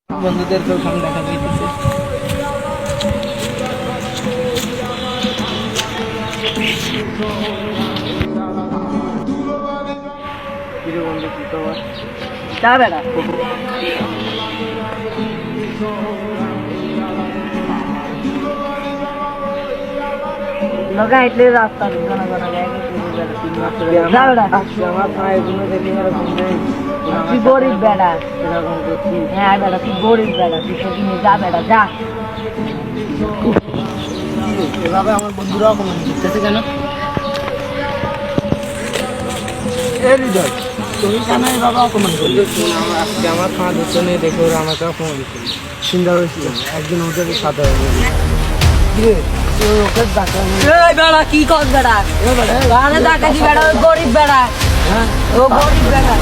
বন্ধুদেরকেও কম দেখা যাইতেছে। বন্ধু কি খবর? চা বেড়া লগা এটলে রাস্তা ঘন ঘন আমার প্রায় গুলো দেখে তুই গরিব বেড়া, হ্যাঁ বেড়া তুই গরিব বেড়া, তুই সেদিনে যা বেড়া যা। এভাবে আমার বন্ধুরাও অপমান করতেছে কেন? হৃদয় তুমি কেন এভাবে অপমান করলে? আজকে আমার খাওয়া দিচ্ছে নেই দেখে ওরা আমাকে অপমান করছে। চিন্তা হয়েছিল একদিন ওদের সাথে কি কর বেড়া ডাকাতি বেড়া, গরিব বেড়া, ও গরিব বেড়া।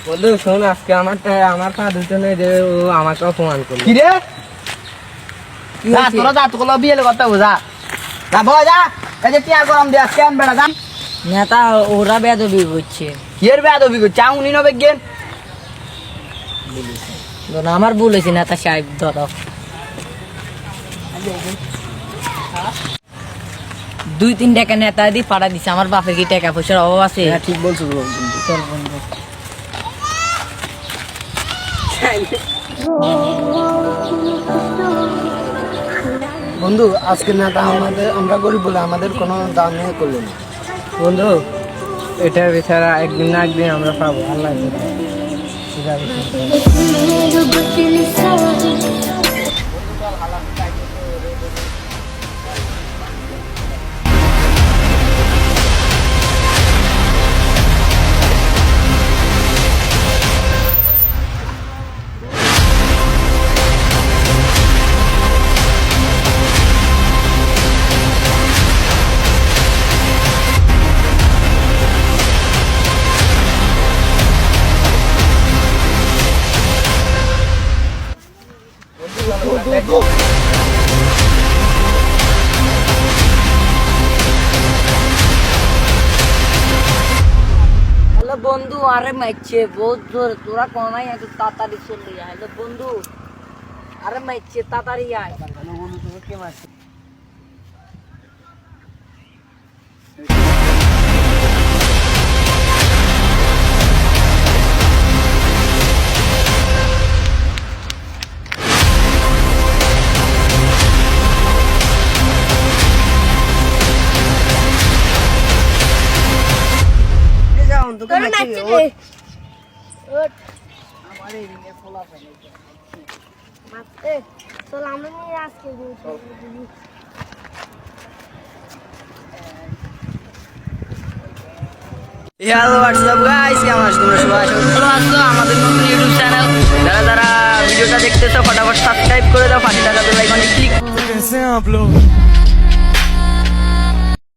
বন্ধু শোন, আজকে আমার পা দুটো নেই যে ও আমাকে অপমান করলো। কি রে তোরা যা তোগুলো বিয়ে করতে বোঝা যা বল যা, এই যে টিয়া গরম দিয়ে কেন বেড়া যান নেতা ওরা বেদবি করছে। কি এর বেদবি করছে? উনি নবে গেন আমার ভুল হয়েছে নেতা সাহেব। ধরো 2-3 টাকা নেতা দিয়ে পাড়া দিচ্ছে, আমার বাপের কি টাকা পয়সার অভাব আছে? ঠিক বলছো চল বন্ধু। বন্ধু আজকে নেতা আমাদের, আমরা গরিব বলে আমাদের কোনো দাম নিয়ে করলো না। বন্ধু এটা বেচারা একদিন না একদিন আমরা পাবো, আল্লাহ বন্ধু। আরে মাইছে বহুত জোর, তোরা কোনাই এত তাড়াতাড়ি চলে যায়। হ্যালো বন্ধু, আরে মাইছে তাড়াতাড়ি আয়। বন্ধু তুমি কে মারছে? হ্যালো হোয়াটসঅ্যাপ গাইস, কেমন আছো তোমরা সবাই? ভালো আছো? আমাদের নতুন ইউটিউব চ্যানেল যারা যারা ভিডিওটা দেখতেছো ফটাফট সাবস্ক্রাইব করে দাও, 5 টাকা বেল আইকনে ক্লিক।